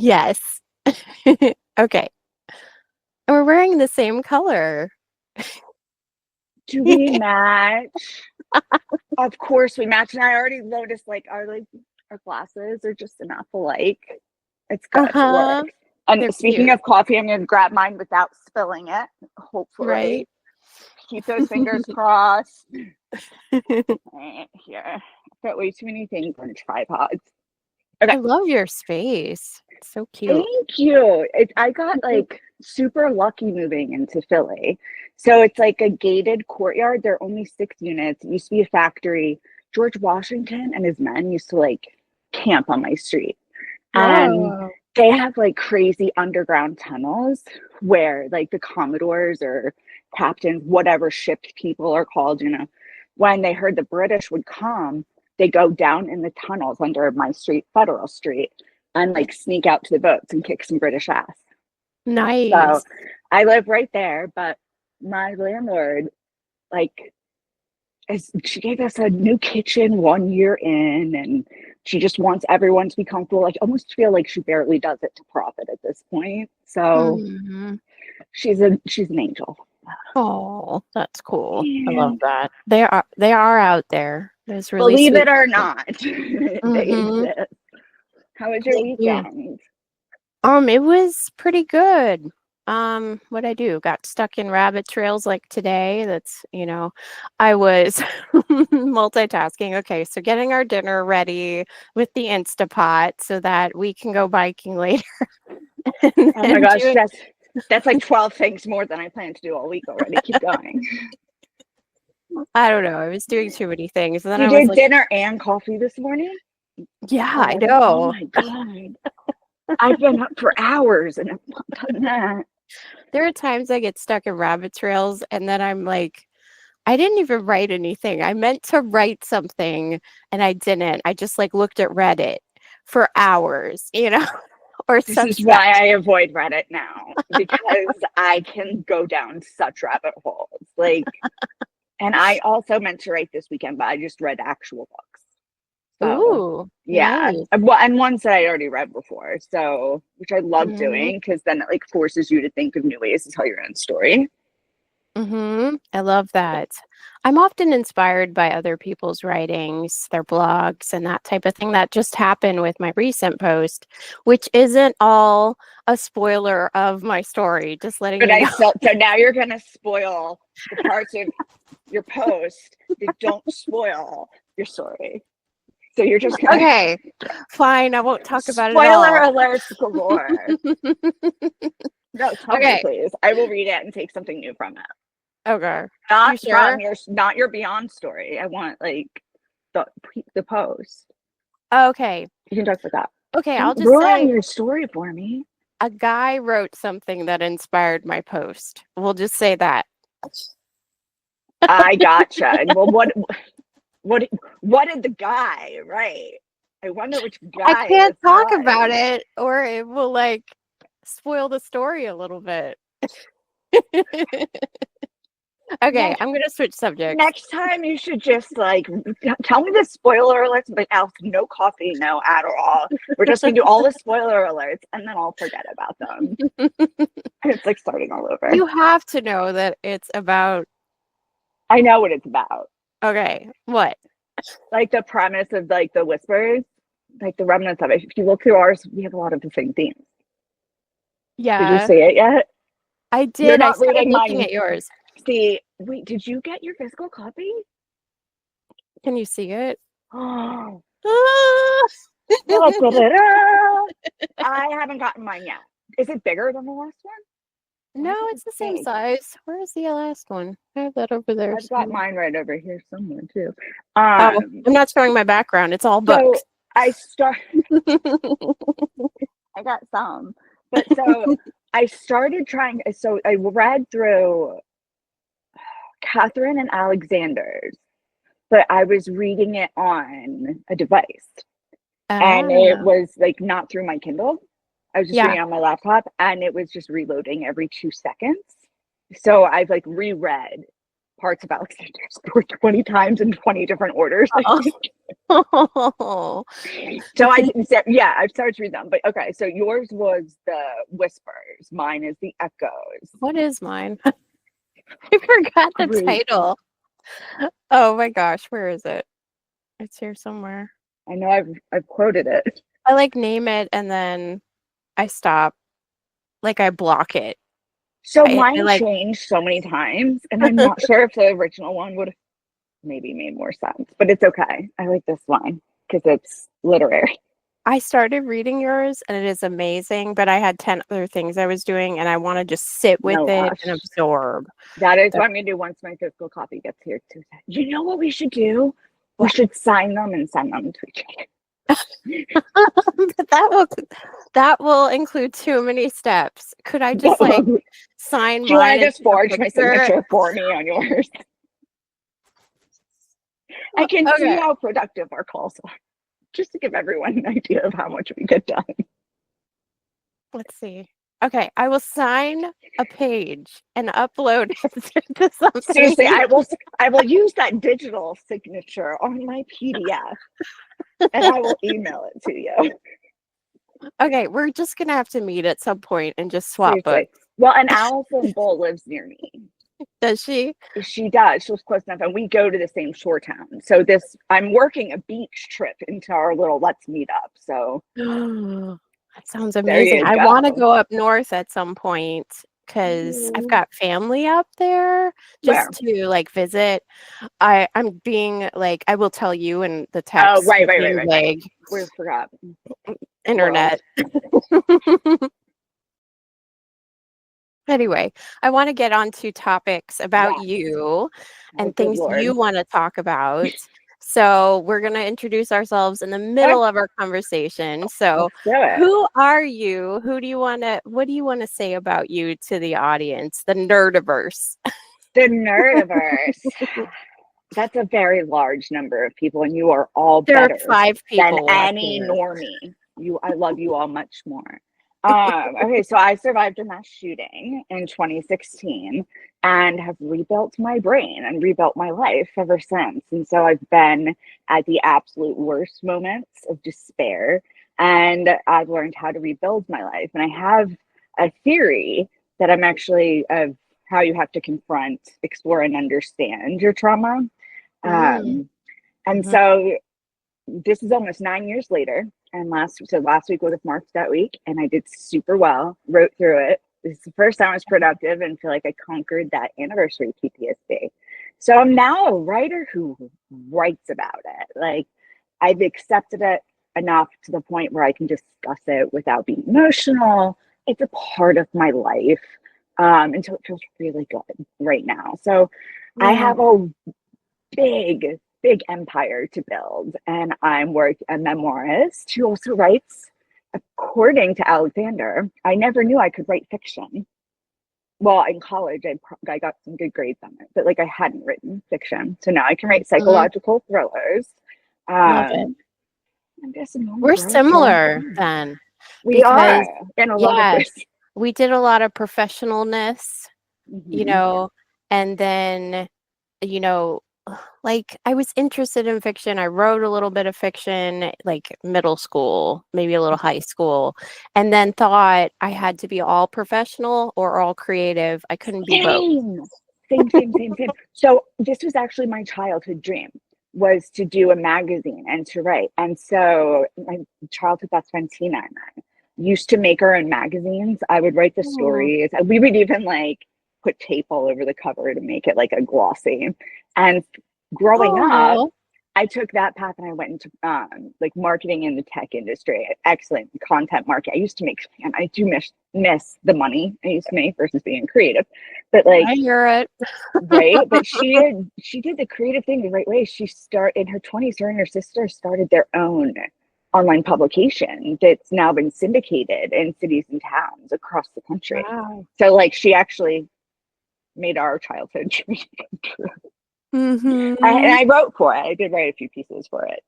Yes. Okay. And we're wearing the same color. Do we match? Of course we match. And I already noticed our glasses are just enough alike. It's good. It Uh-huh. works. And They're speaking cute, of coffee, I'm gonna grab mine without spilling it. Hopefully. right? Keep those fingers crossed. Right here. I've got way too many things on tripods. Okay. I love your space. It's so cute. Thank you. I got super lucky moving into Philly. So it's like a gated courtyard. There are only 6 units. It used to be a factory. George Washington and his men used to camp on my street. And Whoa. they have crazy underground tunnels where the Commodores or captains, whatever shipped people are called, when they heard the British would come, they go down in the tunnels under my street, Federal Street, and sneak out to the boats and kick some British ass. So Nice. I live right there, but my landlord, she gave us a new kitchen 1 year in, and she just wants everyone to be comfortable. Almost feel like she barely does it to profit at this point. So she's an angel. Oh, that's cool. I Yeah. love that. They are out there. There's really Believe sweet it or people. not, they exist. How was your weekend? It was pretty good. What'd I do? Got stuck in rabbit trails like today. That's, I was multitasking. Okay, so getting our dinner ready with the Instapot so that we can go biking later. Oh my gosh, that's 12 things more than I plan to do all week already. Keep going. I don't know. I was doing too many things. And then You I was did dinner and coffee this morning? yeah, I Oh know. my God. I've been up for hours and I've not done that. There are times I get stuck in rabbit trails and then I'm like, I didn't even write anything. I meant to write something and I didn't. I just looked at Reddit for hours, or This is Substack. why I avoid Reddit now, because I can go down such rabbit holes. And I also meant to write this weekend, but I just read actual books. So, Ooh, yeah. nice. And ones that I already read before. So, which I love doing, because then it forces you to think of new ways to tell your own story. I love that. I'm often inspired by other people's writings, their blogs, and that type of thing. That just happened with my recent post, which isn't all a spoiler of my story. Just letting But you know. so now you're gonna spoil the parts of your post that don't spoil your story. So you're just gonna Okay, fine. I won't talk about it spoiler all. alerts galore. No, tell me, please. I will read it and take something new from it. Okay. Not You sure? not your Beyond story. I want the post. Okay. You can talk about that. Okay, I'll Don't just say ruin your story for me. a guy wrote something that inspired my post. We'll just say that. I gotcha. Well, what did the guy write? I wonder which I guy. can't talk about it or it will spoil the story a little bit. Okay, I'm gonna switch subjects. Next time you should just tell me the spoiler alerts, but Allison, no coffee, no Adderall. We're just gonna do all the spoiler alerts and then I'll forget about them. It's starting all over. You have to know that it's about. I know what it's about. Okay, what? The premise of the whispers, the remnants of it. If you look through ours, we have a lot of the same themes. Yeah. Did you see it yet? I did. You're not I started reading looking mine. at yours. See, wait, did you get your physical copy? Can you see it? Oh. Ah! I haven't gotten mine yet. Is it bigger than the last one? No, it's the same size. Where is the last one? I have that over there. I've got mine right over here somewhere too. I'm not showing my background. It's all books. I got some, but so I started trying. So I read through Catherine and Alexander's, but I was reading it on a device, and it was not through my Kindle. I was just reading it on my laptop, and it was just reloading every 2 seconds. So I've reread parts of Alexander's story 20 times in 20 different orders. Oh. So I didn't say, yeah, I've started to read them. But okay, so yours was the whispers. Mine is the echoes. What is mine? I forgot the title. Oh my gosh, where is it? It's here somewhere. I know I've quoted it. I like name it and then I stop. Like I block it. So mine changed so many times, and I'm not sure if the original one would have maybe made more sense, but it's okay. I like this one because it's literary. I started reading yours and it is amazing, but I had 10 other things I was doing and I want to just sit with it and absorb. That is what I'm going to do once my physical copy gets here too. You know what we should do? We should sign them and send them to each other. But that will include too many steps. Could I just like sign mine? Do you want to just forge my signature for me on yours? I can see how productive our calls are. Just to give everyone an idea of how much we get done. Let's see. Okay, I will sign a page and upload it to something. Seriously, I will use that digital signature on my PDF and I will email it to you. Okay, we're just gonna have to meet at some point and just swap books. Well, and Allison Bull lives near me. Does she? She does. She was close enough, and we go to the same shore town. So I'm working a beach trip into our little let's meet up. So that sounds amazing. I want to go up north at some point because I've got family up there just to like visit. I'm being like, I will tell you in the text. Oh, right. We forgot. Internet. Anyway, I want to get on to topics about you and things you want to talk about. So we're going to introduce ourselves in the middle of our conversation. So who are you? What do you want to say about you to the audience, the nerdiverse? The nerdiverse. That's a very large number of people, and you are all better 5 people than any normie. I love you all much more. Okay, so I survived a mass shooting in 2016 and have rebuilt my brain and rebuilt my life ever since. And so I've been at the absolute worst moments of despair, and I've learned how to rebuild my life. And I have a theory that I'm actually of how you have to confront, explore, and understand your trauma. So this is almost 9 years later. And last week would have marked that week, and I did super well, wrote through it. This is the first time I was productive and feel like I conquered that anniversary PTSD. So I'm now a writer who writes about it. Like, I've accepted it enough to the point where I can discuss it without being emotional. It's a part of my life. And so it feels really good right now. So I have a big empire to build, and I'm a memoirist who also writes. According to Alexander, I never knew I could write fiction. Well, in college, I got some good grades on it, but like I hadn't written fiction, so now I can write psychological thrillers. Love it. I'm guessing we're similar then. We are in a lot of ways. We did a lot of professionalness, you know, and then, you know, like I was interested in fiction. I wrote a little bit of fiction, like middle school, maybe a little high school, and then thought I had to be all professional or all creative. I couldn't be both. Same. So this was actually my childhood dream, was to do a magazine and to write. And so my childhood best friend Tina and I used to make our own magazines. I would write the stories. We would even like put tape all over the cover to make it like a glossy. And growing up, I took that path and I went into like marketing in the tech industry. Excellent content marketing. I used to make, and I do miss the money I used to make versus being creative. But like, I hear it. Right? But she did the creative thing the right way. She started in her 20s. Her and her sister started their own online publication that's now been syndicated in cities and towns across the country. Wow. So like she actually made our childhood dream come true. And I wrote for it. I did write a few pieces for it.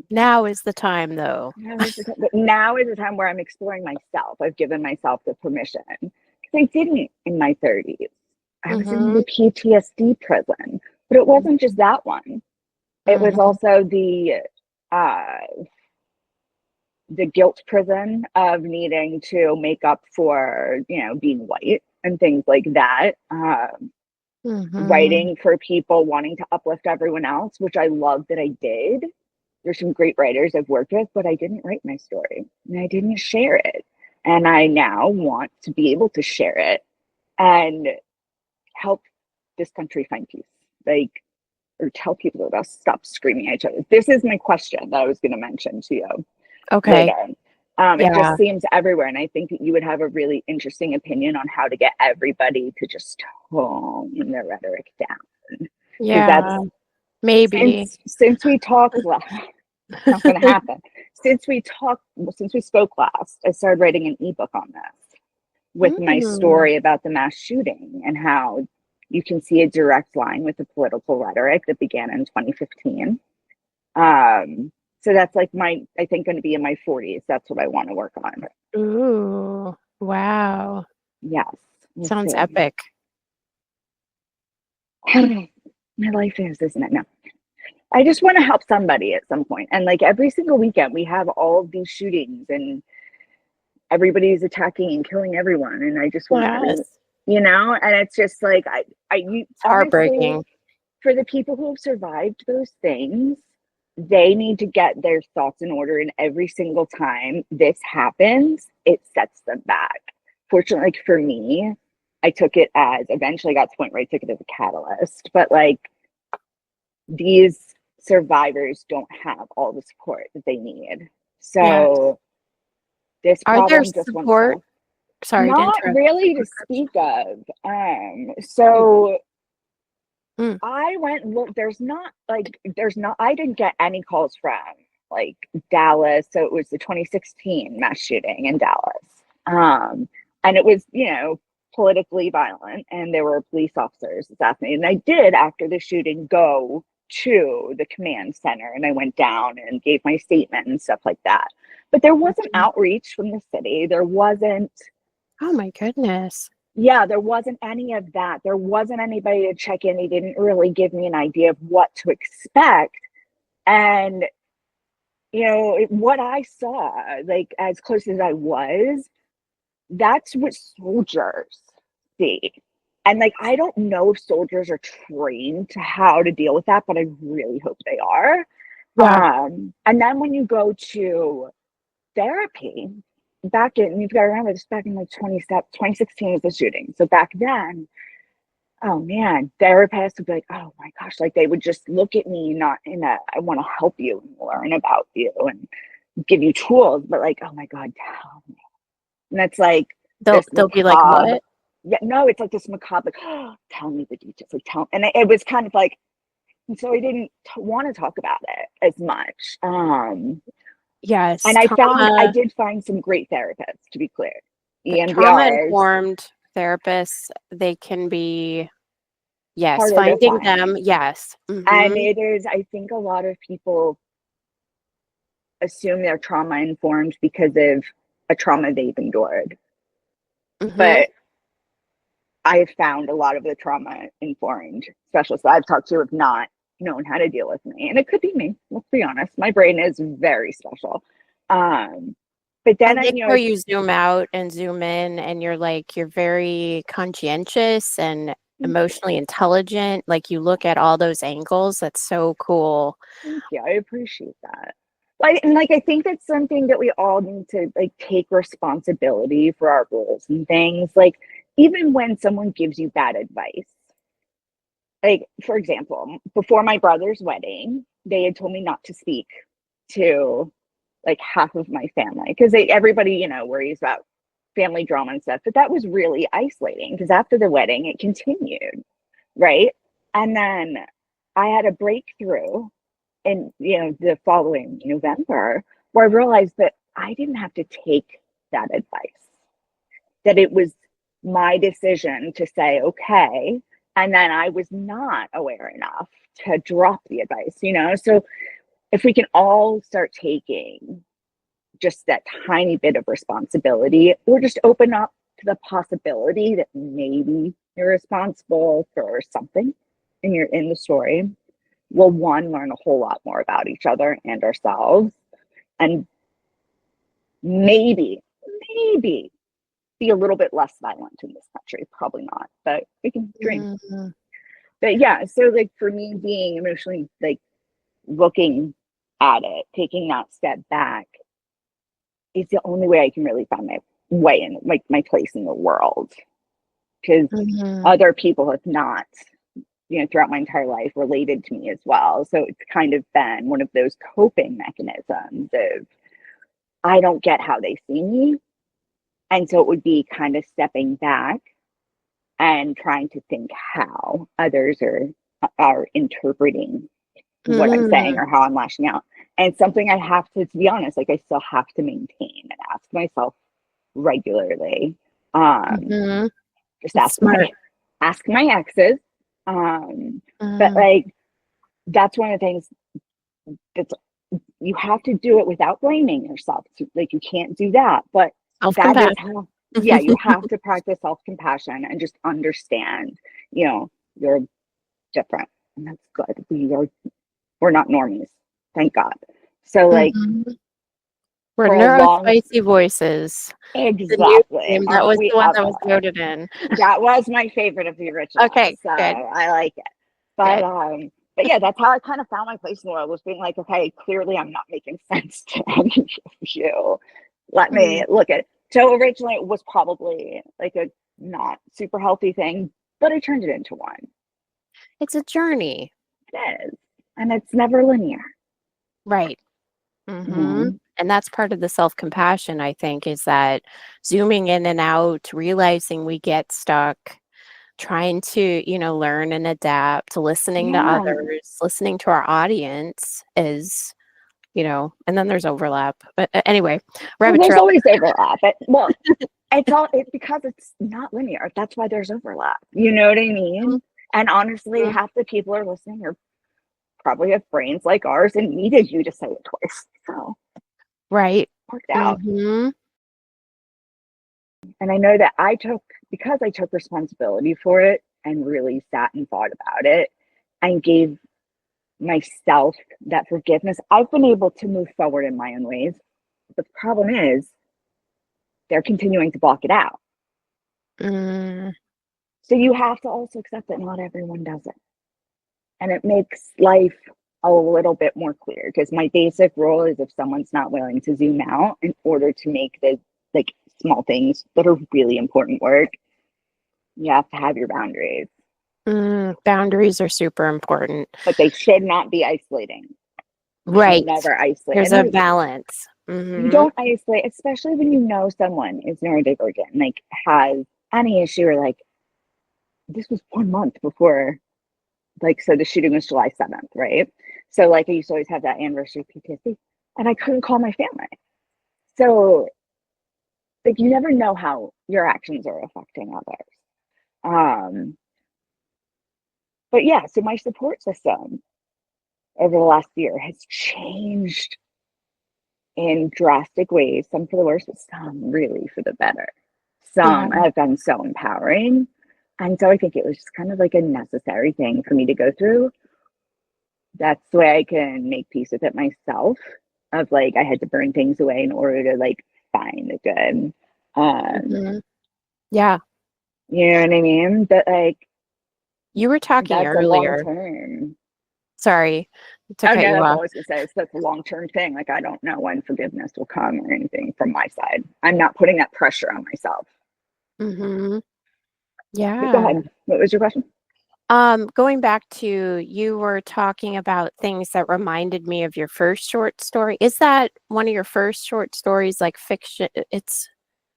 Now is the time, though. Now is the time where I'm exploring myself. I've given myself the permission, because I didn't in my 30s. I was in the PTSD prison, but it wasn't just that one. It was also the guilt prison of needing to make up for, being white and things like that. Writing for people, wanting to uplift everyone else, which I love that I did. There's some great writers I've worked with, but I didn't write my story and I didn't share it. And I now want to be able to share it and help this country find peace. Or tell people to stop screaming at each other. This is my question that I was going to mention to you later. It just seems everywhere. And I think that you would have a really interesting opinion on how to get everybody to just tone their rhetoric down. Yeah, maybe. Since we talked last, not going to happen. Since we spoke last, I started writing an ebook on this with my story about the mass shooting and how you can see a direct line with the political rhetoric that began in 2015. So that's like I think going to be in my 40s. That's what I want to work on. Ooh, wow. Yes. Sounds epic. My life is, isn't it? No. I just want to help somebody at some point. And like every single weekend, we have all of these shootings and everybody's attacking and killing everyone. And I just want to, and it's just like, it's heartbreaking. For the people who have survived those things, they need to get their thoughts in order. And every single time this happens, it sets them back. Fortunately, like for me, I took it as, eventually I got to the point where I took it as a catalyst, but like these survivors don't have all the support that they need. So this Are there problem support? Sorry, not really to speak of. I went look. I didn't get any calls from like Dallas. So it was the 2016 mass shooting in Dallas, and it was politically violent, and there were police officers assassinated. And I did, after the shooting, go to the command center, and I went down and gave my statement and stuff like that. But there wasn't outreach from the city. There wasn't. Oh my goodness. Yeah, there wasn't any of that. There wasn't anybody to check in. They didn't really give me an idea of what to expect. And, what I saw, like as close as I was, that's what soldiers see. And like, I don't know if soldiers are trained to how to deal with that, but I really hope they are. Yeah. And then when you go to therapy, you've got to remember this, back in like 2016 was the shooting. So back then, oh man, therapists would be like, oh my gosh, like they would just look at me, not in a, I want to help you and learn about you and give you tools, but like, oh my God, tell me. And that's like, they'll be like, what? Yeah, no, it's like this macabre, like, oh, tell me the details, like tell me. And it was kind of like, and so I didn't want to talk about it as much. Yes. And I did find some great therapists, to be clear. Trauma-informed therapists, they can be, finding them, yes. And it is, I think a lot of people assume they're trauma-informed because of a trauma they've endured. But I have found a lot of the trauma-informed specialists I've talked to have not known how to deal with me. And it could be me, let's be honest. My brain is very special. But then where you zoom out and zoom in and you're very conscientious and emotionally intelligent. Like you look at all those angles. That's so cool. Thank you. I appreciate that. I think that's something that we all need to take responsibility for our roles and things. Like, even when someone gives you bad advice, like, for example, before my brother's wedding, they had told me not to speak to half of my family because everybody, worries about family drama and stuff. But that was really isolating because after the wedding, it continued, right? And then I had a breakthrough in the following November where I realized that I didn't have to take that advice, that it was my decision to say, okay. And then I was not aware enough to drop the advice, So if we can all start taking just that tiny bit of responsibility or just open up to the possibility that maybe you're responsible for something and you're in the story, we'll one, learn a whole lot more about each other and ourselves, and maybe be a little bit less violent in this country. Probably not, but we can dream. Mhm. But yeah, so like for me, being emotionally like looking at it, taking that step back is the only way I can really find my way in, like my place in the world. Because Mhm. other people have not, you know, throughout my entire life related to me as well. So it's kind of been one of those coping mechanisms of I don't get how they see me. And so it would be kind of stepping back and trying to think how others are interpreting what I'm saying Mhm. or how I'm lashing out. And something I have to be honest, like I still have to maintain and ask myself regularly. Um, Mhm. just It's smart. ask my exes. But Mhm. like that's one of the things that's you have to do it without blaming yourself. So, like you can't do that, but that is Self-compassion. how. Yeah, you have to practice self compassion and just understand. You know, you're different, and that's good. We're not normies, thank God. So like Mhm. We're for a long Neurospicy Voices. The new exactly, name, that aren't was we the one that was ever? voted in. That was my favorite of the originals, Okay, so good, I like it. good. But yeah, that's how I kind of found my place in the world, was being like, okay, clearly I'm not making sense to any of you. Let me Mm. look at it. So originally it was probably like a not super healthy thing, but I turned it into one. It's a journey. It is. And it's never linear. Right. Mhm. Mhm. And that's part of the self-compassion, I think, is that zooming in and out, realizing we get stuck, trying to, learn and adapt, listening to Yeah. others, listening to our audience is, and then there's overlap. But anyway, Well, rabbit there's trail. always overlap. Well, it's because it's not linear. That's why there's overlap. You know what I mean? And honestly, Mhm. half the people are listening are probably have brains like ours and needed you to say it twice. So Right. worked out. Mhm. And I know that because I took responsibility for it and really sat and thought about it and gave myself that forgiveness, I've been able to move forward in my own ways. But the problem is they're continuing to block it out. Mm. So you have to also accept that not everyone does it. And it makes life a little bit more clear, because my basic rule is if someone's not willing to zoom out in order to make the like small things that are really important work, you have to have your boundaries, Boundaries are super important. but they should not be isolating. You should Right. never isolate. There's And a balance. you Mhm. don't isolate, especially when you know someone is neurodivergent, like has any issue, or like this was 1 month before, like, so the shooting was July 7th, right? So like I used to always have that anniversary PTSD and I couldn't call my family. So like you never know how your actions are affecting others. Um, but yeah, so my support system over the last year has changed in drastic ways, some for the worse, but some really for the better. Some Mhm. have been so empowering. And so I think it was just kind of like a necessary thing for me to go through. That's the way I can make peace with it myself. Of like, I had to burn things away in order to like find the good. Um, Mhm. Yeah. you know what I mean? But like, You were talking that's a long earlier. term. Sorry to Oh cut no, you that's all off. I was gonna say. That's a long term thing. Like I don't know when forgiveness will come or anything from my side. I'm not putting that pressure on myself. Mhm. But go Yeah. ahead. What was your question? Going back to, you were talking about things that reminded me of your first short story. Is that one of your first short stories, like fiction?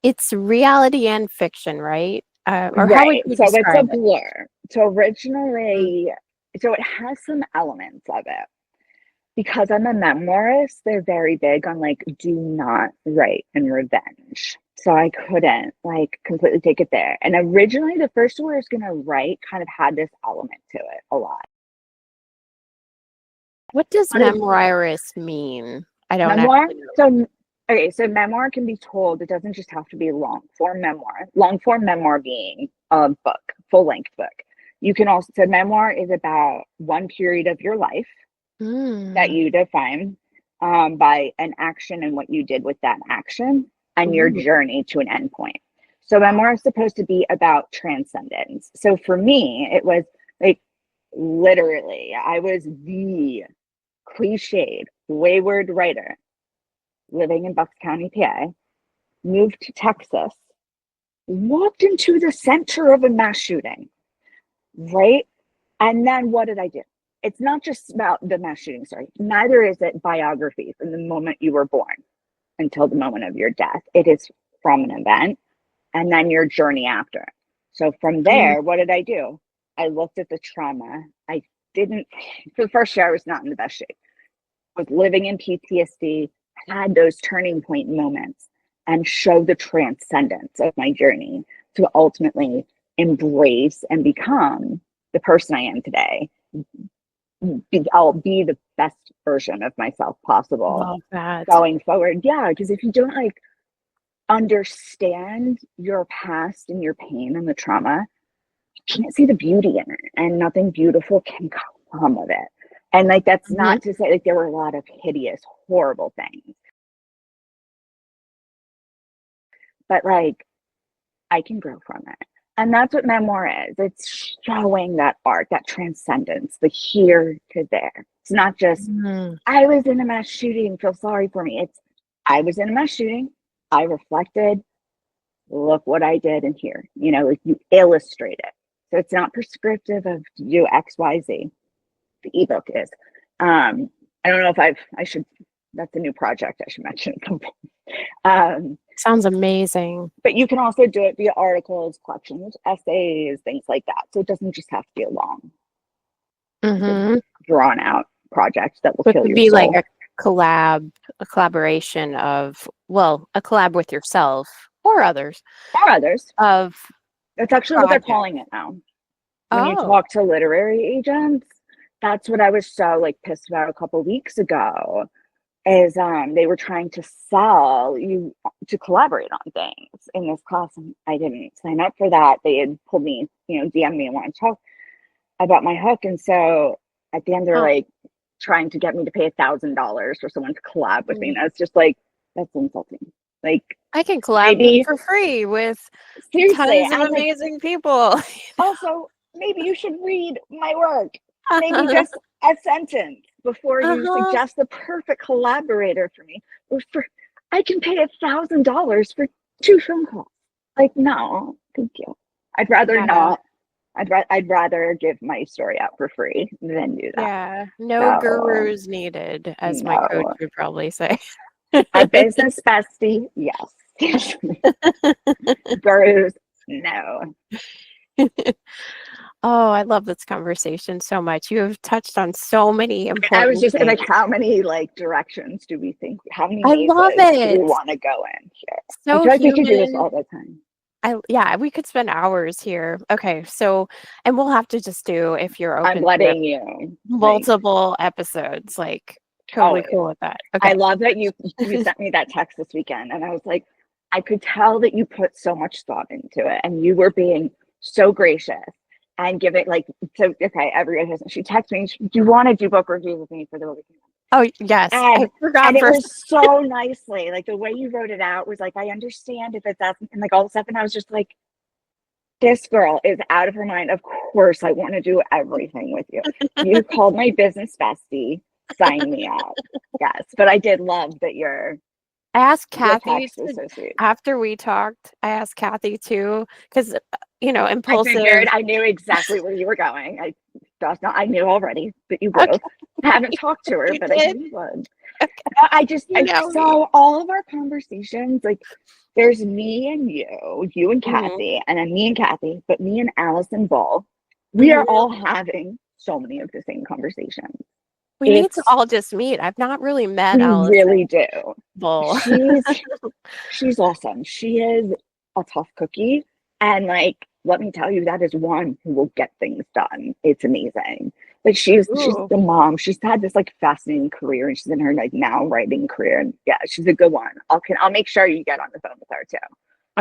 It's reality and fiction, right? Or how would Right. you So it's a describe it? blur. So Mm. originally, so it has some elements of it. Because I'm a memoirist, they're very big on like, do not write in revenge. So I couldn't like completely take it there. And originally, the first one I was gonna write kind of had this element to it a lot. What does But it memoirist mean? I don't memoir. actually know. So okay, so memoir can be told. It doesn't just have to be long form memoir. Long form memoir being a book. full-length book. You can also, so memoir is about one period of your life that you define by an action and what you did with that action and your journey to an endpoint. So memoir is supposed to be about transcendence. So for me, it was like literally, I was the cliched, wayward writer living in Bucks County, PA, moved to Texas, walked into the center of a mass shooting, right? And then what did I do? It's not just about the mass shooting story. Neither is it biography from the moment you were born until the moment of your death. It is from an event and then your journey after. So from there, what did I do? I looked at the trauma. I didn't, for the first year, I was not in the best shape. I was living in PTSD, had those turning point moments, and show the transcendence of my journey to ultimately embrace and become the person I am today. I'll be the best version of myself possible going forward. Yeah, because if you don't like understand your past and your pain and the trauma, you can't see the beauty in it, and nothing beautiful can come of it. And like, that's not to say like there were a lot of hideous, horrible things, but like I can grow from it. And that's what memoir is. It's showing that art, that transcendence, the here to there. It's not just, I was in a mass shooting, feel sorry for me. It's, I was in a mass shooting, I reflected, look what I did in here. You know, like you illustrate it. So it's not prescriptive of do X, Y, Z. The ebook is. I don't know if I should, that's a new project I should mention at some point. Sounds amazing. But you can also do it via articles, collections, essays, things like that. So it doesn't just have to be a long, drawn out project that will kill your soul. It could be like a collaboration of, well, a collab with yourself or others. Of That's actually what they're calling it now. When you talk to literary agents, that's what I was so like pissed about a couple weeks ago. Is they were trying to sell you to collaborate on things in this class, and I didn't sign up for that. They had pulled me, you know, DM me and wanted to talk about my hook, and so at the end they're like trying to get me to pay $1,000 for someone to collab with me, and I was just like, that's insulting. Like, I can collab for free with tons of amazing people. Also, maybe you should read my work. Maybe just a sentence before you suggest the perfect collaborator for me. I can pay $1,000 for 2 phone calls. Like, no, thank you. I'd rather not. I'd rather give my story out for free than do that. Yeah, no gurus needed, as my coach would probably say. A business bestie, yes. Gurus, no. Oh, I love this conversation so much. You have touched on so many important I was just things. like, how many like directions do we think? How many I love it. do we want to go in here? So I feel like we could do this all the time. Yeah, we could spend hours here. Okay, so, and we'll have to just do, if you're open, I'm letting you multiple episodes, like totally cool with that. Okay. I love that you sent me that text this weekend, and I was like, I could tell that you put so much thought into it, and you were being so gracious and give it like, so okay, everybody has, she texted me, do you want to do book reviews with me for the weekend? Oh yes, I forgot. And it was so nicely, like the way you wrote it out was like, I understand if it's that, and like all of a sudden I was just like, this girl is out of her mind. Of course I want to do everything with you. You called my business bestie, sign me up. Yes, but I did love that I asked Kathy after we talked. I asked Kathy too, because you know, impulsive. I knew exactly where you were going. I knew already that you would. I haven't talked to her, but I knew you would. Okay. I saw all of our conversations. Like, there's me and you and Kathy, and then me and Kathy, but me and Allison Ball. We are all having so many of the same conversations. We need to all just meet. I've not really met Allison. We really do. Bull. She's awesome. She is a tough cookie. And like, let me tell you, that is one who will get things done. It's amazing. Like she's the mom. She's had this like fascinating career, and she's in her like now writing career. And yeah, she's a good one. I'll make sure you get on the phone with her too.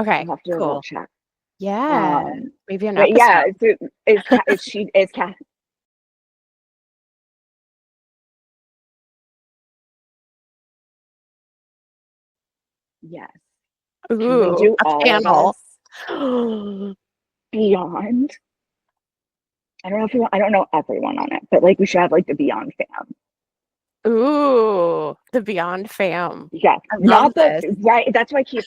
Okay, I'll have to do a little chat. Yeah, Um, maybe an but yeah, episode. is Cat. Yes. Can we Ooh, do a all of us panel. beyond? I don't know if you want, I don't know everyone on it, but like we should have like the Beyond fam. Ooh, the Beyond fam. Yeah, I love not the this. right. That's why I keep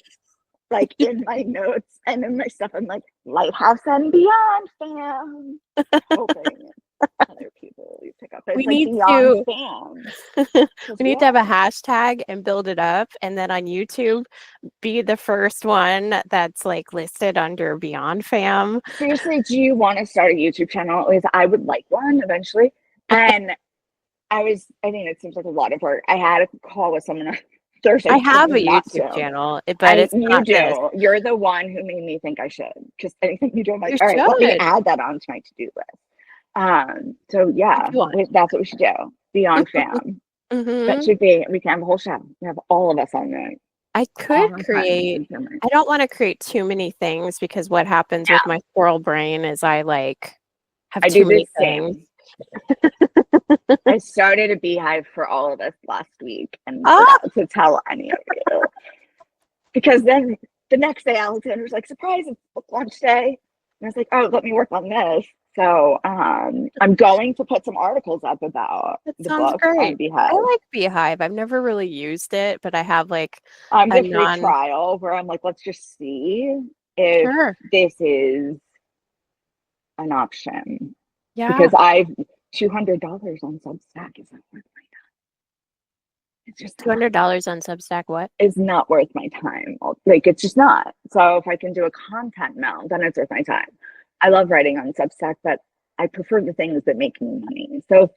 like in my notes and in my stuff. I'm like Lighthouse and Beyond fam, hoping other people you pick up. But We it's like need Beyond to fam because we we need to have a are. hashtag and build it up, and then on YouTube be the first one that's like listed under Beyond Fam. Seriously, do you want to start a YouTube channel? Because I would like one eventually. And I think it seems like a lot of work. I had a call with someone on Thursday. I I told have a them not YouTube to. channel, but I it's You not this. do. You're the one who made me think I should. Because anything you do, I'm like, You all right, let me should add that onto my to-do list. So if yeah, you want. that's what we should do. Beyond fam. That Hmm. should be. We can have a whole show. We have all of us on there I all could the time. create. I don't want to create too many things because what happens with Yeah, my squirrel brain is I like have I too do the many things. same. I started a beehive for all of us last week and Ah, forgot to tell any of you. Because then the next day, Alexander was like, surprise, it's book launch day. And I was like, oh, let me work on this. So I'm going to put some articles up about that the sounds book on great. I Beehive. like Beehive. I've never really used it, but I have like I'm a the free non. trial where I'm like, let's just see if Sure. this is an option. Because Yeah. I've $200 on Substack isn't worth my time. It's just not. $200 on Substack. What? Is not worth my time. Like it's just not. So if I can do a content mill, then it's worth my time. I love writing on Substack, but I prefer the things that make me money. So if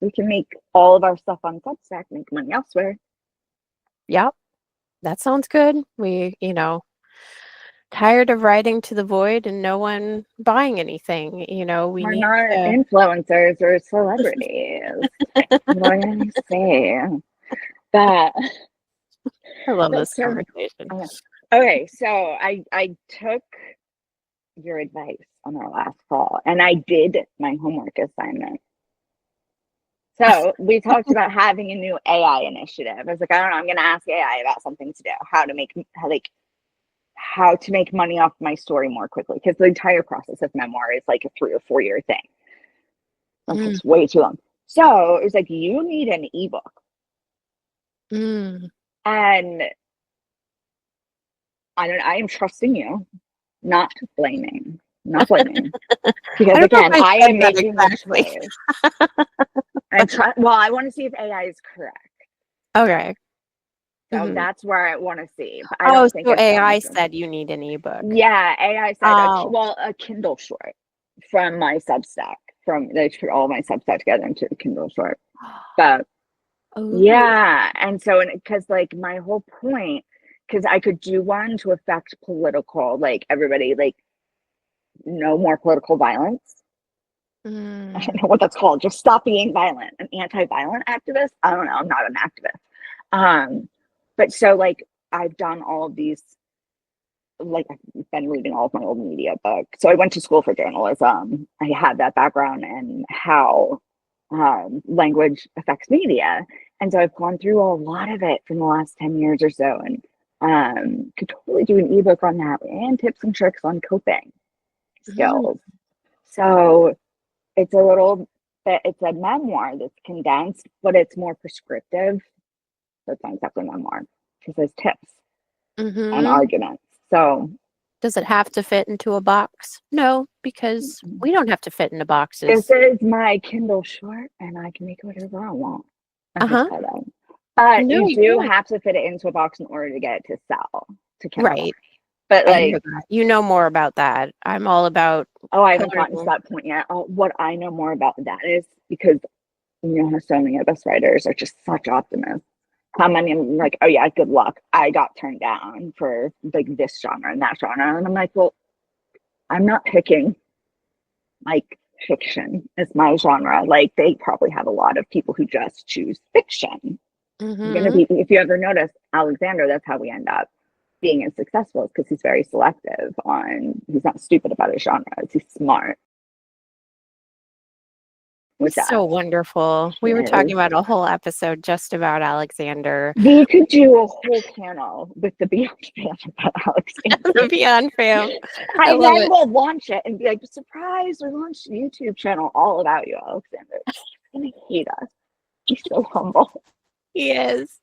we can make all of our stuff on Substack, make money elsewhere. Yep. That sounds good. Tired of writing to the void and no one buying anything. We We're need not to. influencers or celebrities. What can I say? That I love but this so conversation. okay, so I took your advice on our last call and I did my homework assignment. So we talked about having a new AI initiative. I was like, I don't know, I'm gonna ask AI about something to do, how to make money off my story more quickly. Because the entire process of memoir is like a 3 or 4 year thing. That Mm, takes way too long. So it was like, you need an ebook. mm. And I am trusting you, not blaming. Not blaming. I Because don't know if again, I I said am that making the exactly. choice. Well, I want to see if AI is correct. Okay. So Hmm. that's where I want to see. But I Oh, don't think so it's going AI to. said you need an ebook. Yeah, AI said Oh. a Kindle short from my Substack. From They put all my Substack together into a Kindle short. But Ooh. yeah, and so because like my whole point, because I could do one to affect political, like everybody, like no more political violence. I don't Mm. know what that's called. Just stop being violent. An anti-violent activist. I don't know. I'm not an activist. But so like I've done all of these, like I've been reading all of my old media books. So I went to school for journalism. I had that background in how language affects media. And so I've gone through a lot of it from the last 10 years or so and could totally do an ebook on that and tips and tricks on coping Mm. skills. So it's a little bit, it's a memoir that's condensed, but it's more prescriptive. So it's not exactly memoir because there's tips and Mm-hmm. arguments. So Does it have to fit into a box? No, because we don't have to fit into this boxes. is my Kindle short, and I can make whatever I want. I'm just Uh-huh. kidding. But No, you you do don't. have to fit it into a box in order to get it to sell to Kindle. Right. But I know like, that. You know more about that. I'm all about oh, I haven't gotten to putting. that point yet. What I know more about that is because you know how so many of us writers are just such optimists. How many I'm like, oh yeah, good luck. I got turned down for like this genre and that genre. And I'm like, well, I'm not picking like fiction as my genre. Like they probably have a lot of people who just choose fiction. I'm gonna Mm-hmm. be, if you ever notice Alexander, that's how we end up. being as successful is because he's very selective he's not stupid about his genres. He's smart. With that. So wonderful. We were talking about a whole episode just about Alexander. We could do a whole panel with the Beyond fam about Alexander. The Beyond fam. And then we'll launch it and be like, surprise, we launched a YouTube channel all about you, Alexander. He's gonna hate us. He's so humble. He is.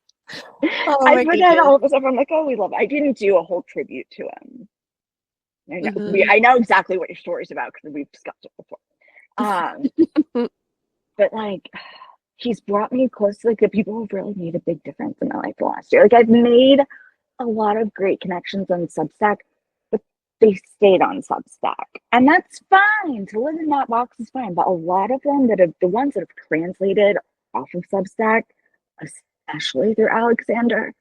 Oh, I put that all of a sudden. I'm like, oh, we love it. I didn't do a whole tribute to him. I know exactly what your story's about because we've discussed it before. But like, he's brought me close to like the people who've really made a big difference in my life the last year. Like, I've made a lot of great connections on Substack, but they stayed on Substack, and that's fine. To live in that box is fine. But a lot of them the ones that have translated off of Substack, especially through Alexander,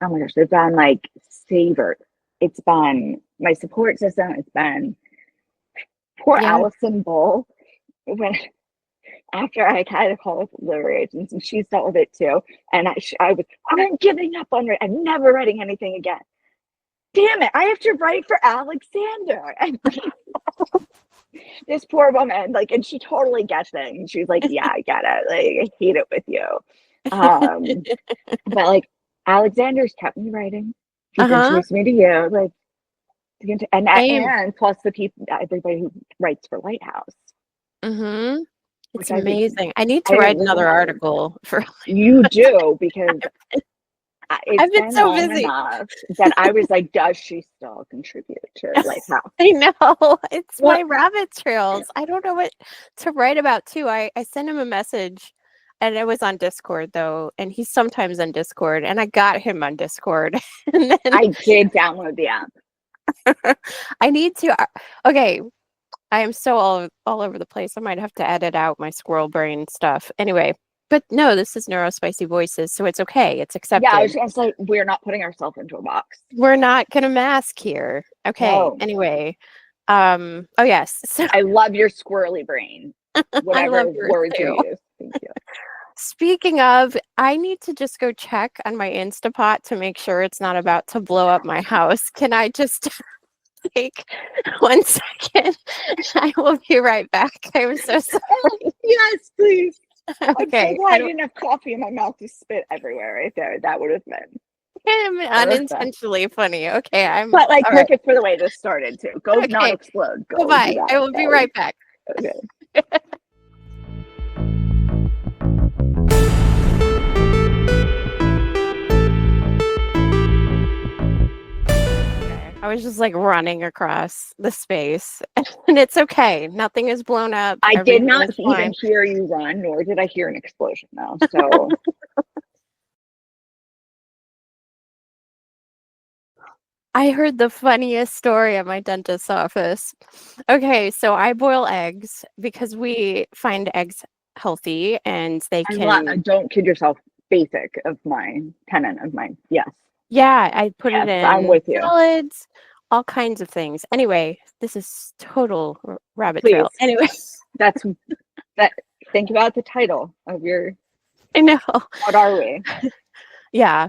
oh my gosh, they've been like savored. It's been my support system. It's been poor Allison Bull when. After I had a call with liver agents, and she's dealt with it too. And I'm giving up on it. I'm never writing anything again. Damn it, I have to write for Alexander. And this poor woman, like, and she totally gets it. And she's like, yeah, I get it. Like, I hate it with you. But like, Alexander's kept me writing. He's introduced me to you. Like, and plus the people, everybody who writes for Lighthouse. It's amazing. I need to write another article for. You do, because I've been so busy that I was like, does she still contribute to Lighthouse? I know. It's my rabbit trails. I don't know what to write about too. I sent him a message, and it was on Discord though, and he's sometimes on Discord, and I got him on Discord. And then I did download the app. I need to. Okay. I am so all over the place. I might have to edit out my squirrel brain stuff. Anyway, but no, this is Neurospicy Voices, so it's okay. It's accepted. Yeah, I was going to say, we're not putting ourselves into a box. We're not going to mask here. Okay, no. Anyway. Oh, yes. So, I love your squirrely brain. Whatever words you use. Thank you. Speaking of, I need to just go check on my Instapot to make sure it's not about to blow up my house. Can I just... take 1 second? I will be right back. I'm so sorry. Yes, please. Okay. I'm so glad I didn't have coffee in my mouth to spit everywhere right there. That would have been unintentionally funny. Okay, but like perfect for the way this started too. Go not explode. Go. Bye. I will be right back. Okay. I was just like running across the space, and it's okay. Nothing is blown up. I did not even hear you run, nor did I hear an explosion though. So I heard the funniest story at my dentist's office. Okay, so I boil eggs because we find eggs healthy, and they can. Don't kid yourself. Basic of my tenet of mine. Yes. Yeah, I put it in I'm with you. Salads, all kinds of things. Anyway, this is total rabbit trail. Anyway, think about the title of your. I know. What are we? Yeah.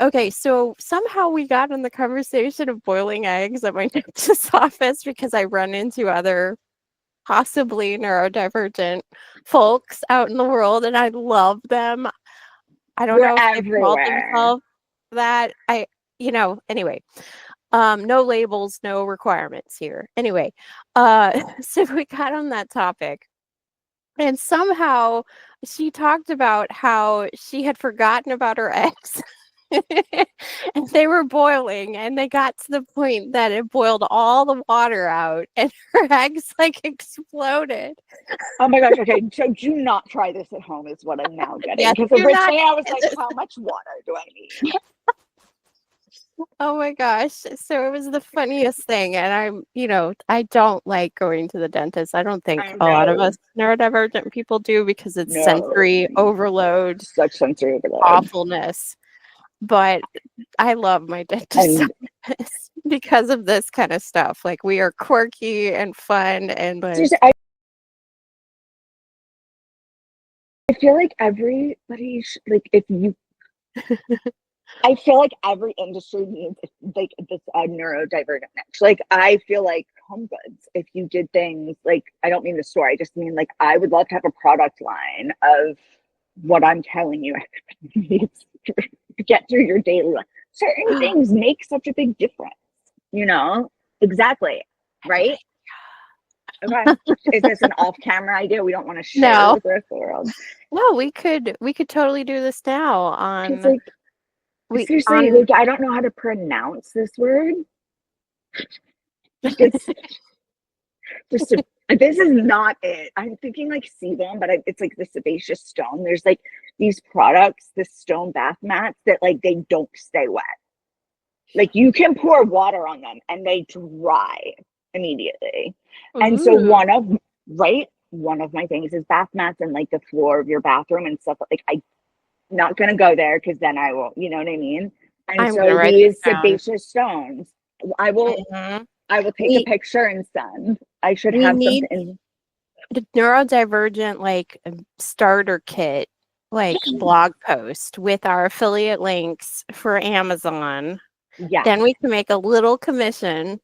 Okay. So somehow we got in the conversation of boiling eggs at my dentist's office because I run into other possibly neurodivergent folks out in the world, and I love them. I don't know if they call themselves that. Anyway. No labels, no requirements here. Anyway, so we got on that topic, and somehow she talked about how she had forgotten about her eggs. And they were boiling, and they got to the point that it boiled all the water out, and her eggs like exploded. Oh my gosh, okay, so do not try this at home is what I'm now getting. Because originally I was like, how much water do I need? Oh my gosh. So it was the funniest thing. And I don't like going to the dentist. I don't think a lot of us neurodivergent people do, because it's sensory overload. Such sensory overload. Awfulness. But I love my dentist because of this kind of stuff. Like, we are quirky and fun, and like, I feel like everybody like if you I feel like every industry needs like this neurodivergent niche. Like I feel like home goods, if you did things like, I don't mean the store, I just mean like I would love to have a product line of what I'm telling you everybody needs to get through your daily life. Certain things make such a big difference, you know? Exactly. Right? Okay. Is this an off-camera idea we don't want to share No. with the rest of the world? No, we could totally do this now on Like, seriously, on like I don't know how to pronounce this word. Like it's just this is not it. I'm thinking like sebum, but it's like the sebaceous stone. There's like these products, the stone bath mats that like they don't stay wet. Like you can pour water on them and they dry immediately. And so Ooh, one of my things is bath mats and like the floor of your bathroom and stuff. Like I'm not gonna go there because then I will, you know what I mean? And I'm gonna so write this these down. sebaceous stones, I will Mhm. I will take a We picture and send. I should we have need something. the neurodivergent like starter kit, like blog post with our affiliate links for Amazon. Yes. Then we can make a little commission.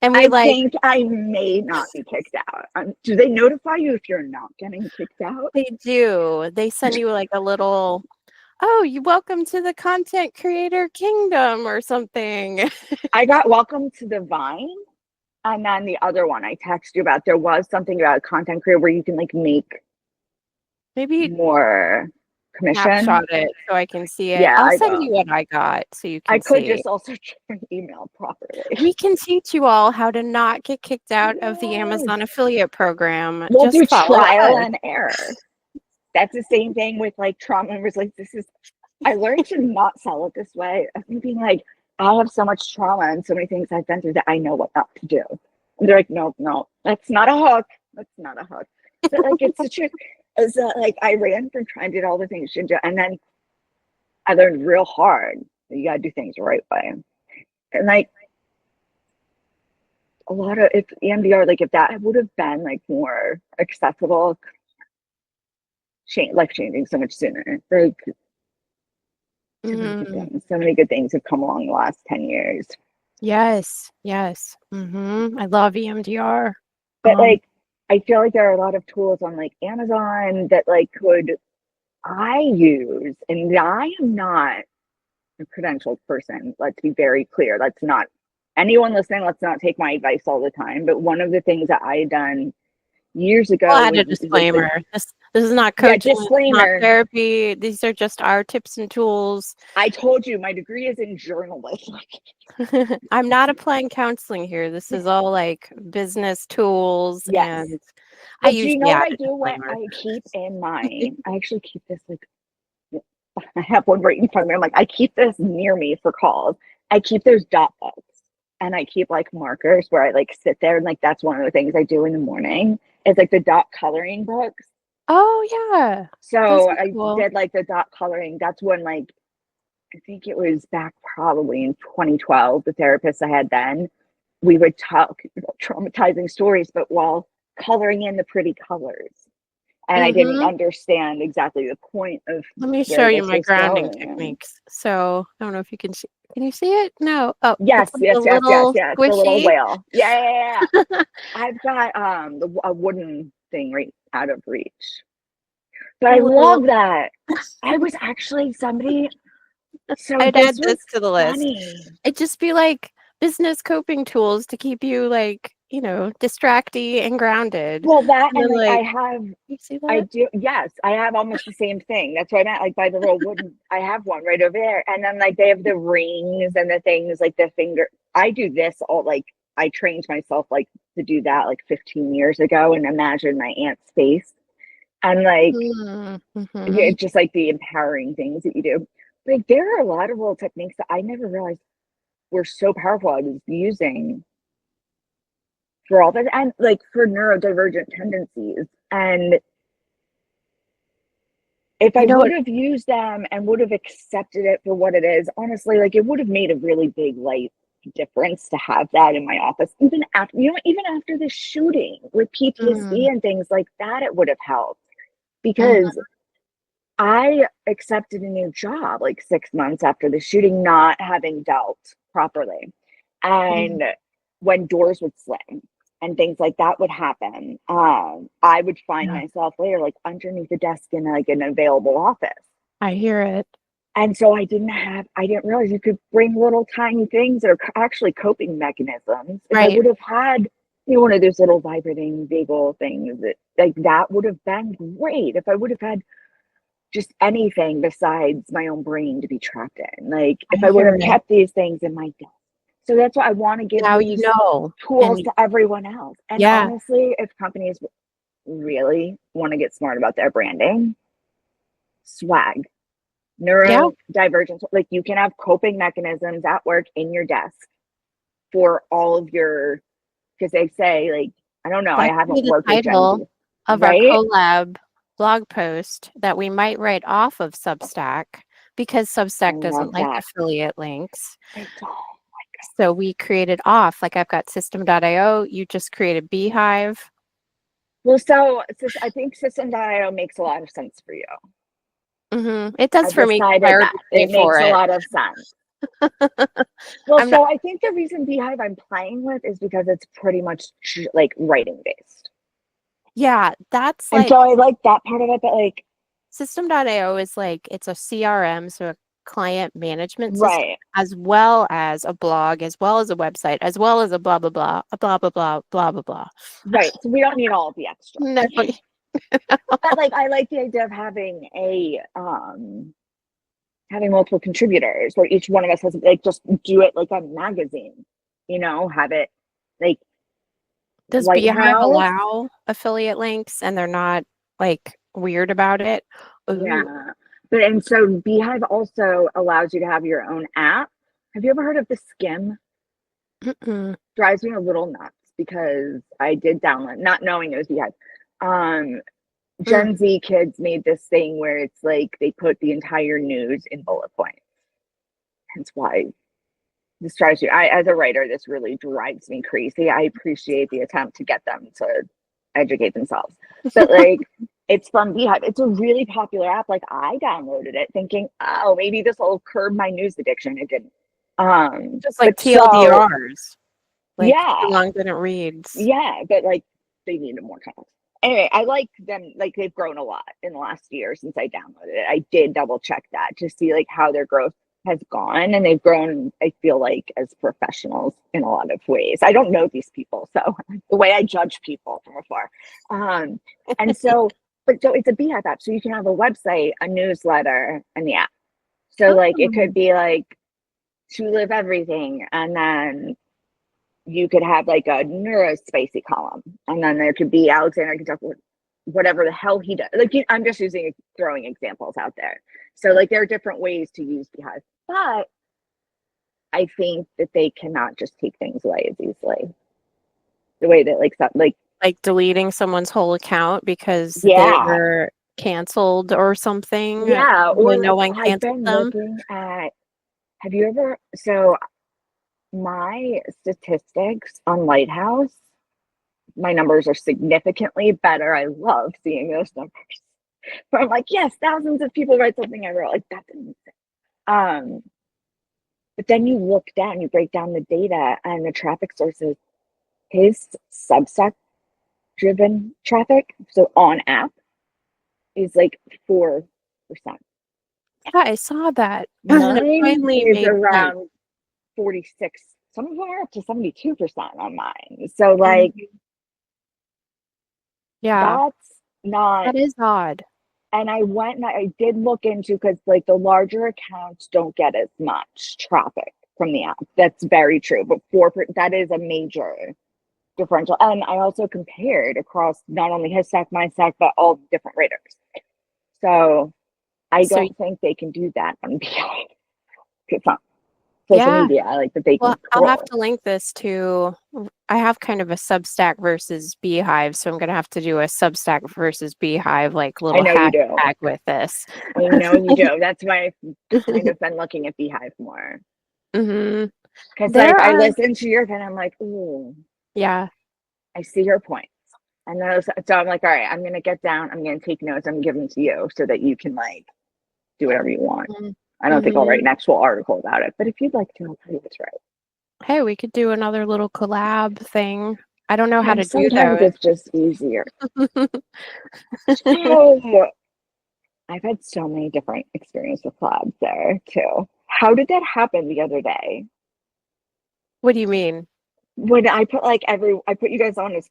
And we I like think I may not be kicked out. Do they notify you if you're not getting kicked out? they do. They send you like a little, oh, you welcome to the content creator kingdom or something. I got welcome to the Vine, and then the other one I texted you about, there was something about content creator where you can like make Maybe more commission. snapshot it so I can see it. Yeah, I'll I send will. you what I got so you I can could see. just also check my email properly. We can teach you all how to not get kicked out of the Yes. Amazon affiliate program. We'll do Just follow trial us. and error. That's the same thing with like trauma members. Like I learned to not sell it this way. Of me being like, I have so much trauma and so many things I've been through that I know what not to do. And they're like, no, no, that's not a hook. That's not a hook. But like, it's the truth. Is that like I ran from trying to do all the things you do, and then I learned real hard that you gotta do things the right way. And like a lot of if EMDR, like if that would have been like more accessible, life changing so much sooner. Like so many good Mm, things. So many good things have come along the last 10 years. yes, yes. I love EMDR. But like I feel like there are a lot of tools on like Amazon that like could I use, and I am not a credentialed person. Let's be very clear. Let's not anyone listening, let's not take my advice all the time. But one of the things that I had done years I'll ago add a was like, disclaimer. This is not yeah, coaching, it's not disclaimer. therapy. These are just our tips and tools. I told you my degree is in journalism. I'm not applying counseling here. This is all like business tools, Yes. and I But do you usually know what add I a do? What disclaimer. I keep in mind, I actually keep this like I have one right in front of me. I'm like, I keep this near me for calls. I keep those dot books and I keep like markers where I like sit there and like that's one of the things I do in the morning is like the dot coloring books. Oh yeah, those So are I cool. did like the dot coloring. That's when like I think it was back probably in 2012, the therapist I had then, we would talk about traumatizing stories, but while coloring in the pretty colors. And I didn't Mm-hmm. understand exactly the point of Let me show where you this my was grounding going. techniques. So I don't know if you can see. Can you see it? No. Oh, Yes, it's like yes, a yes, yes, little yes. The little squishy. whale. Yeah, yeah, yeah. I've got a wooden thing right out of reach. But A I little. love that. I was actually somebody. So I'd this add was this to the list. funny. It'd just be like business coping tools to keep you like, distracty and grounded. Well, that And and then like like, you see I that? do. Yes, I have almost the same thing. That's what I meant. Like by the little wooden, I have one right over there. And then like they have the rings and the things like the finger. I do this all like I trained myself like to do that like 15 years ago and imagine my aunt's face. And like Mm-hmm. it's just like the empowering things that you do. Like there are a lot of little techniques that I never realized were so powerful. I was using for all that and like for neurodivergent tendencies. And if I You know would what? have used them and would have accepted it for what it is, honestly, like it would have made a really big light difference to have that in my office. Even after, even after the shooting with Mm, PTSD and things like that, it would have helped mhm. because I accepted a new job like 6 months after the shooting, not having dealt properly. Mhm. And when doors would slam and things like that would happen, I would find Yeah, myself later like underneath the desk in like an available office. I hear it. And so I didn't realize you could bring little tiny things that are actually coping mechanisms. If I Right. would have had, one of those little vibrating bagel things that like that would have been great. If I would have had just anything besides my own brain to be trapped in, like if I I would hear have it. kept these things in my desk. So that's why I want to give Now you these know. tools And to everyone else. And yeah, honestly, if companies really want to get smart about their branding, swag, yeah, neurodivergent, like you can have coping mechanisms at work in your desk for all of your, because they say, like, I don't know, I that could be haven't the worked with Gen title Z, of our right? collab blog post that we might write off of Substack because I Substack doesn't love like that. affiliate links. I don't. So we created off. Like I've got system.io, you just created Beehive. Well, so I think System.io makes a lot of sense for you. It does I've for me 'cause I decided that already pay it for makes a it. lot of sense. Well, I'm not, so I think the reason Beehive I'm playing with is because it's pretty much like writing based. yeah, that's And so like I like that part of it, but like, system.io is like it's a CRM, so a client management system, right, as well as a blog, as well as a website, as well as a blah blah blah, a blah blah blah, blah blah blah. right. So we don't need all of the extra. No, But like I like the idea of having multiple contributors where each one of us has like just do it like a magazine, have it like does Beehive Lighthouse. allow affiliate links and they're not like weird about it? Ooh. Yeah. But and so Beehive also allows you to have your own app. Have you ever heard of the Skim? Mm-mm. Drives me a little nuts because I did download, not knowing it was Beehive. Um, Mm. Gen Z kids made this thing where it's like they put the entire news in bullet points. Hence why this drives you. As a writer, this really drives me crazy. I appreciate the attempt to get them to educate themselves, but like it's from Beehive. It's a really popular app. Like I downloaded it thinking, oh, maybe this will curb my news addiction. It didn't. Just like But so TLDRs, like too yeah, long didn't reads. yeah, but like they needed more content. Anyway, I like them. Like they've grown a lot in the last year since I downloaded it. I did double check that to see like how their growth has gone, and they've grown. I feel like as professionals in a lot of ways. I don't know these people, so the way I judge people from afar, um, and so. But so it's a Beehive app, so you can have a website, a newsletter, and the app. So like it Oh, could be like to live everything, and then you could have like a Neurospicy column, and then there could be Alexander could talk whatever the hell he does. Like I'm just throwing examples out there. So like there are different ways to use Beehive, but I think that they cannot just take things away as easily. The way that like like deleting someone's whole account because they yeah, were canceled or something yeah, or when no like one I've canceled been them. looking at. Have you ever? So my statistics on Lighthouse, my numbers are significantly better. I love seeing those numbers. Where I'm like, yes, thousands of people write something I wrote. Like that's amazing. Um, but then you look down, you break down the data and the traffic sources. His Substack driven traffic, so on app, is like 4%. Yeah, I saw that. And it Mine finally is made sense. around 46. Some of them are up to 72% on mine. So like Mhm. Yeah, that's not. that is odd. And I went and I did look into because like the larger accounts don't get as much traffic from the app. That's very true. But that is a major differential. And I also compared across not only his stack, my stack, but all different raters. So I So don't think they can do that on BI. It's not social yeah, media, like that they well, can I'll have control. to link this to I have kind of a Substack versus Beehive, so I'm gonna have to do a Substack versus Beehive like I little know you do. hashtag with this. I know you do. That's why I've kind of been looking at Beehive more. hmm Because like There I are listen to yours and I'm like, ooh, yeah. I see your point. And then so I'm like, all right, I'm going to get down. I'm going to take notes. I'm giving to you so that you can like do whatever you want. I don't think I'll write an actual article about it, but if you'd like to, I'll tell you what's right. Hey, we could do another little collab thing. I don't know how to do Sometimes those. it's just easier. So, I've had so many different experiences with collabs there too. How did that happen the other day? What do you mean? When I put I put you guys on as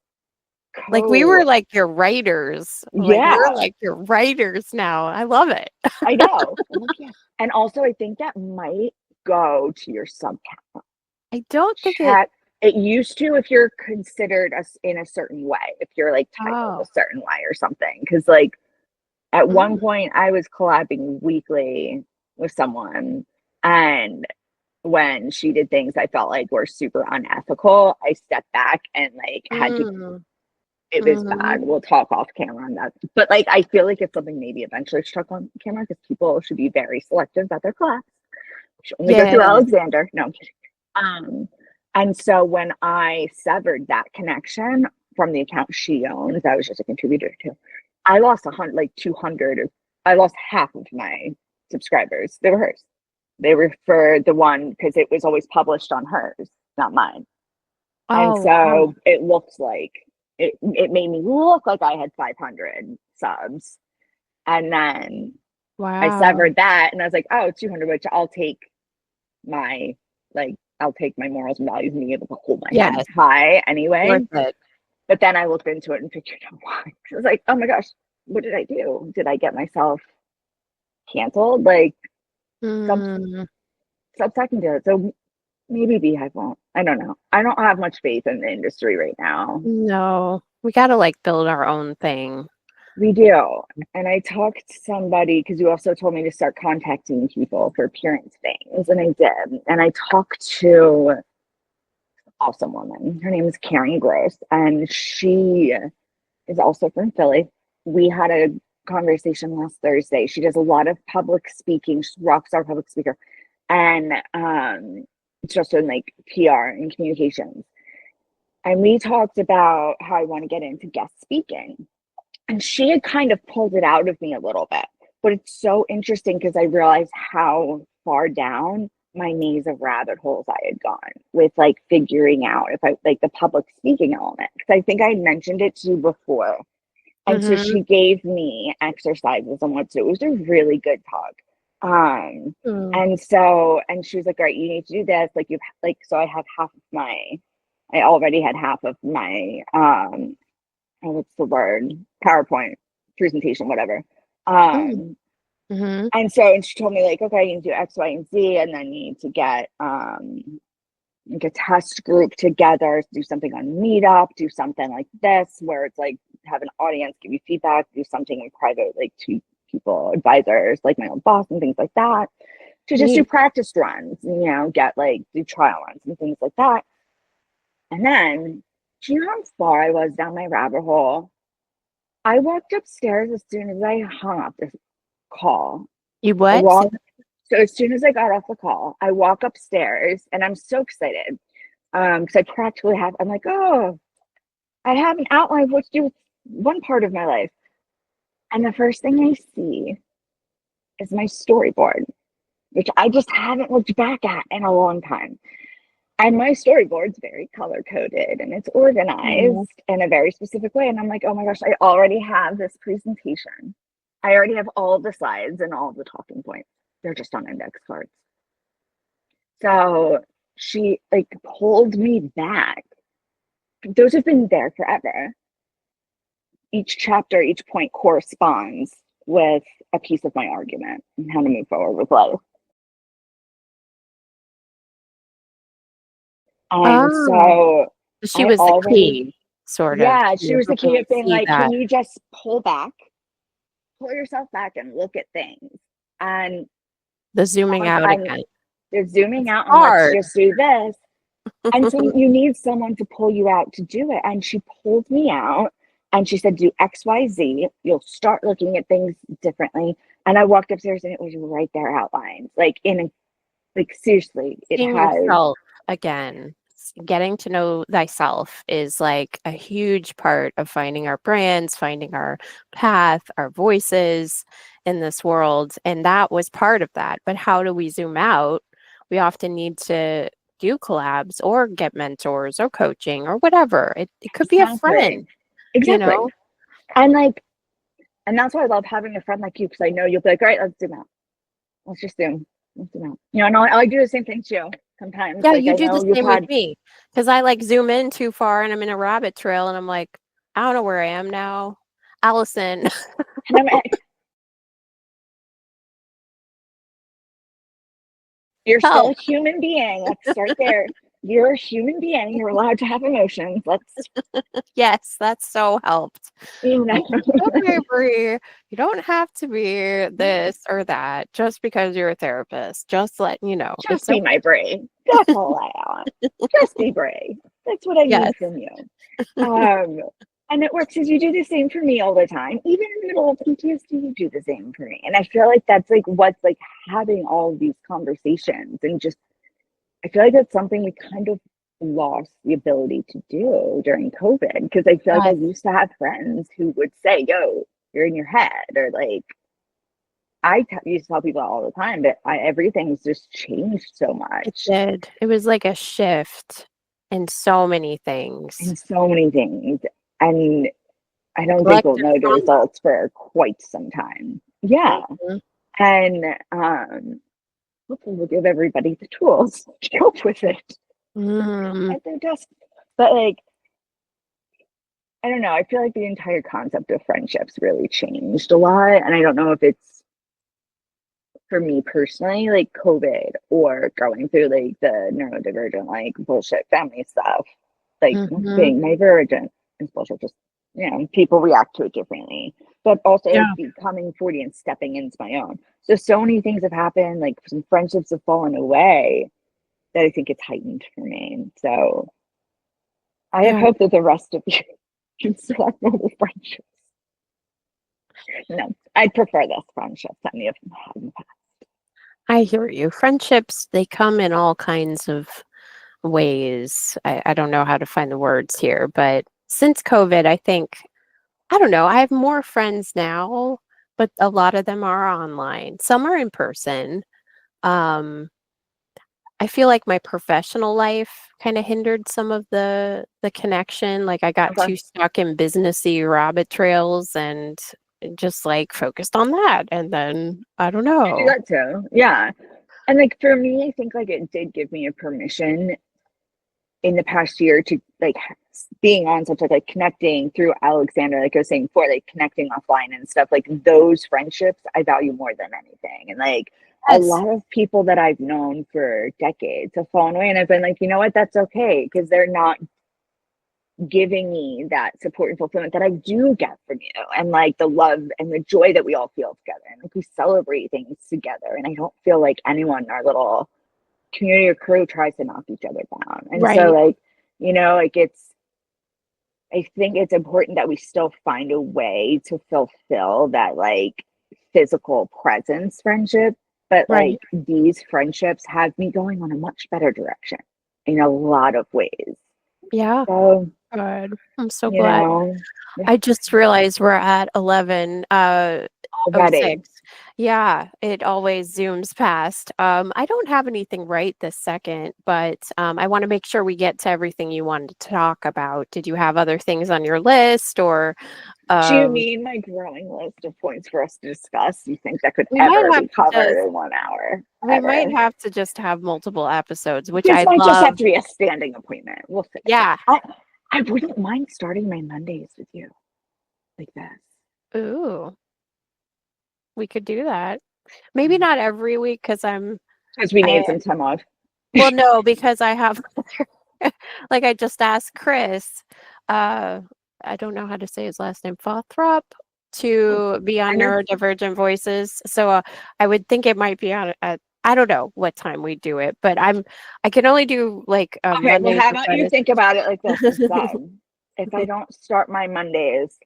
Like we were like your writers. Like we're Yeah, like your writers now. I love it. I know. I'm like, yeah. And also, I think that might go to your subcap I don't think it. chat. It used to if you're considered us in a certain way, if you're like titled a Oh. certain way or something. Because like at one point, I was collabing weekly with someone, and when she did things I felt like were super unethical, I stepped back and like had to. It was bad. We'll talk off camera on that. But like, I feel like it's something maybe eventually should talk on camera because people should be very selective about their class. Should only go Yeah. through Alexander. No, I'm kidding. And so when I severed that connection from the account she owns, I was just a contributor to. I lost 100, like 200. I lost half of my subscribers. They were hers. They were for the one because it was always published on hers, not mine. And Oh, wow. so it looked like it made me look like I had 500 subs. And then I Wow. severed that and I was like, oh, 200, which I'll take my, like, I'll take my morals and values and being able to hold my head Yes. high anyway. Worth it. But then I looked into it and figured out why. I was like, oh my gosh, what did I do? Did I get myself canceled? Like, Mm, Substack can do it. So maybe Beehive won't. I don't know. I don't have much faith in the industry right now. no. We got to like build our own thing. We do. And I talked to somebody because you also told me to start contacting people for appearance things. And I did. And I talked to an awesome woman. Her name is Karen Gross. And she is also from Philly. We had a conversation last Thursday. She does a lot of public speaking. She's a rock star public speaker. And just in like PR and communications. And we talked about how I want to get into guest speaking. And she had kind of pulled it out of me a little bit. But it's so interesting because I realized how far down my maze of rabbit holes I had gone with like figuring out if I like the public speaking element. Because I think I mentioned it to you before. And so she gave me exercises on what to do. It was a really good talk. And she was like, all right, you need to do this. Like, so I have I already had half of my, what's the word? PowerPoint presentation, whatever. And she told me like, okay, you need to do X, Y, and Z, and then you need to get like a test group together, do something on Meetup, do something like this, where it's like have an audience, give you feedback, do something in private, like to people, advisors, like my own boss and things like that, to just do practice runs, get like do trial runs and things like that. And then, do you know how far I was down my rabbit hole? I walked upstairs as soon as I hung up this call. You what? So as soon as I got off the call, I walk upstairs and I'm so excited. Because I practically I'm like, oh, I have an outline of what to do with one part of my life. And the first thing I see is my storyboard, which I just haven't looked back at in a long time. And my storyboard's very color coded and it's organized in a very specific way. And I'm like, oh my gosh, I already have this presentation. I already have all the slides and all the talking points. They're just on index cards. So she like pulled me back. Those have been there forever. Each chapter, each point corresponds with a piece of my argument and how to move forward with life. And so she was the key, sort of. Yeah, she was the key of being like, that. can you just pull yourself back and look at things? And the zooming out again. They're zooming out and let's just do this. And so you need someone to pull you out to do it. And she pulled me out and she said, do X, Y, Z. You'll start looking at things differently. And I walked upstairs and it was right there outlined. Like seriously, it Seeing has yourself again. getting to know thyself is like a huge part of finding our brands, finding our path, our voices in this world. And that was part of that. But how do we zoom out? We often need to do collabs or get mentors or coaching or whatever. It could be a friend, you Exactly. know? And that's why I love having a friend like you, because I know you'll be like, all right, let's zoom out. Let's just zoom. Let's zoom out. You know, and I do the same thing too sometimes. Yeah, Like you I do the know you've same with had, me because I like zoom in too far and I'm in a rabbit trail and I'm like, I don't know where I am now. Allison. and I'm at, you're still Help. a human being. Let's start there. You're a human being. You're allowed to have emotions. Let's, Yes, that's so helped. you know, Like, it's okay, Brie. You don't have to be this or that just because you're a therapist. Just letting you know. just It's be okay. my Brie. That's all I want. Just be Brie. That's what I Yes. need from you. Um, and it works because you do the same for me all the time. Even in the middle of PTSD, you do the same for me. And I feel like that's like what's like having all of these conversations and just I feel like that's something we kind of lost the ability to do during COVID because I feel like I Yes. used to have friends who would say, yo, you're in your head, or like used to tell people all the time, but everything's just changed so It much did. It was like a shift in so many things. in so many things. And I don't think we'll Collective know the trauma. results for quite some time. Yeah. Mhm. And hopefully we'll give everybody the tools to cope with it Mm. at their desk. But like, I don't know. I feel like the entire concept of friendships really changed a lot. And I don't know if it's for me personally, like COVID or going through like the neurodivergent, like bullshit family stuff, like Mhm. being divergent is bullshit. Just, you know, people react to it differently. But also like Yeah. becoming 40 and stepping into my own. So many things have happened. Like some friendships have fallen away that I think it's heightened for me. So I have Yeah. hope that the rest of you can still have normal friendships. No, I'd prefer this friendship than any of them had in the past. I hear you. Friendships, they come in all kinds of ways. I don't know how to find the words here, but since COVID, I think, I don't know, I have more friends now, but a lot of them are online. Some are in person. Um, I feel like my professional life kind of hindered some of the connection. Like I got Okay. too stuck in businessy rabbit trails and just like focused on that. And then I don't I do know. that too. Yeah. And like for me, I think like it did give me a permission in the past year to like being on such like connecting through Alexander, like I was saying before, like connecting offline and stuff, like those friendships I value more than anything. And like a Yes. lot of people that I've known for decades have fallen away and I've been like, you know what, that's okay because they're not giving me that support and fulfillment that I do get from you and like the love and the joy that we all feel together and like we celebrate things together and I don't feel like anyone in our little community or crew tries to knock each other down. And so Right. like, you know, like I think it's important that we still find a way to fulfill that like physical presence friendship, but Right. like these friendships have me going on a much better direction in a lot of ways. Yeah. So, Good. I'm so you glad. know, yeah, I just realized we're at 11 oh already. 06. Yeah, it always zooms past. I don't have anything right this second, but I want to make sure we get to everything you wanted to talk about. Did you have other things on your list or Do you um mean my growing list of points for us to discuss? You think that could we might ever have be to just covered in 1 hour? we might Ever? have to just have multiple episodes, which This I might just have love. to be a standing appointment. We'll figure it Yeah. out. I wouldn't mind starting my Mondays with you like this. Ooh, we could do that. Maybe not every week because Because we I need some time off. well, no, because I have like I just asked Chris, uh, I don't know how to say his last name, Fothrop, to be on I know. Neurodivergent Voices. So I would think it might be on at I don't know what time we do it, but I can only do like Okay, well, Mondays how or about you Fridays. think about it like this instead? If I don't start my Mondays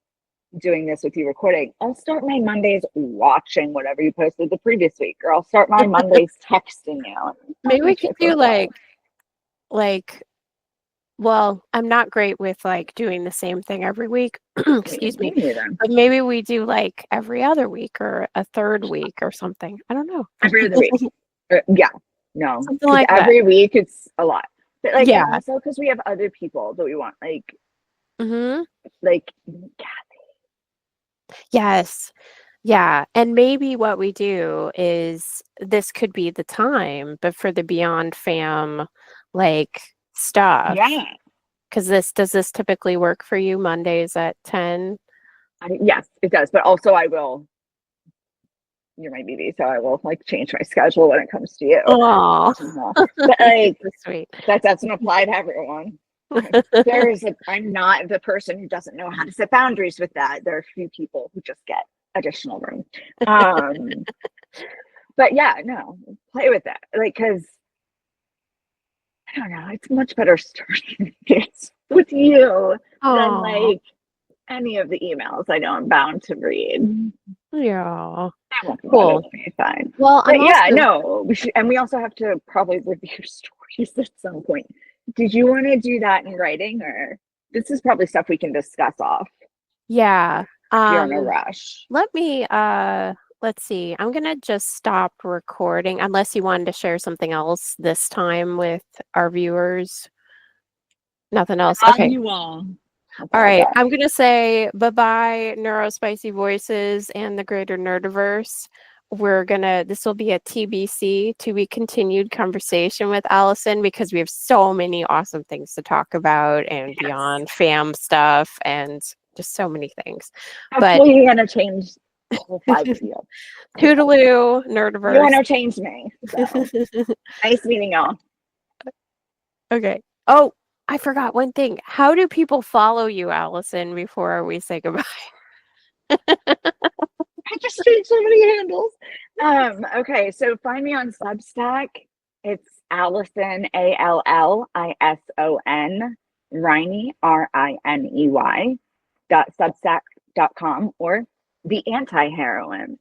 doing this with you recording, I'll start my Mondays watching whatever you posted the previous week, or I'll start my Mondays texting you. I'll Maybe we meet could you for do a while. like Well, I'm not great with like doing the same thing every week. Excuse me. Me neither. But maybe we do like every other week or a third week or something. I don't know. Every other week. Yeah. No. Something Because like that. every week it's a lot. But like, and Yeah. also because we have other people that we want, Hmm. like Yes. Yeah. And maybe what we do is this could be the time, but for the Beyond Fam like stuff. yeah. Because does this typically work for you Mondays at 10? Yes, it does. But also, I will. You're my baby, so I will like change my schedule when it comes to you. Oh, But like so sweet. that doesn't apply to everyone. I'm not the person who doesn't know how to set boundaries with that. There are a few people who just get additional room. But yeah, no, play with that. Like, because I don't know, it's much better starting this with you than Oh, like any of the emails I know I'm bound to read. yeah. I won't be Cool. fine. Well, I'm But yeah, also no, we should, and we also have to probably review stories at some point. Did you want to do that in writing, or this is probably stuff we can discuss off yeah. if you're in a rush? Let me let's see. I'm gonna just stop recording unless you wanted to share something else this time with our viewers. Nothing else. Love Okay. you all. That's All all I right. got. I'm gonna say bye-bye, Neurospicy Voices and the greater Nerdiverse. This will be a TBC, to be continued conversation with Allison, because we have so many awesome things to talk about and Yes. Beyond Fam stuff and just so many things. But Hopefully, you're gonna change the whole 5 of you. toodaloo, You Nerdiverse. entertained me. So nice meeting y'all. Okay. Oh, I forgot one thing. How do people follow you, Allison, before we say goodbye? I just changed so many handles. Okay, so find me on Substack. It's Allison Allison Riney Riney .substack.com or the anti-heroine.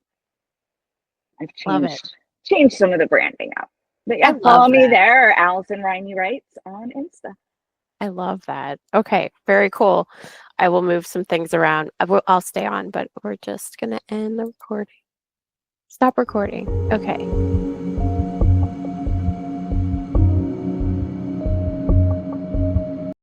I've Love it. changed some of the branding up. But I yeah, love follow me that. there, or Allison Riney Writes on Insta. I love that. Okay, very cool. I will move some things around. I'll stay on, but we're just going to end the recording. Stop recording. Okay.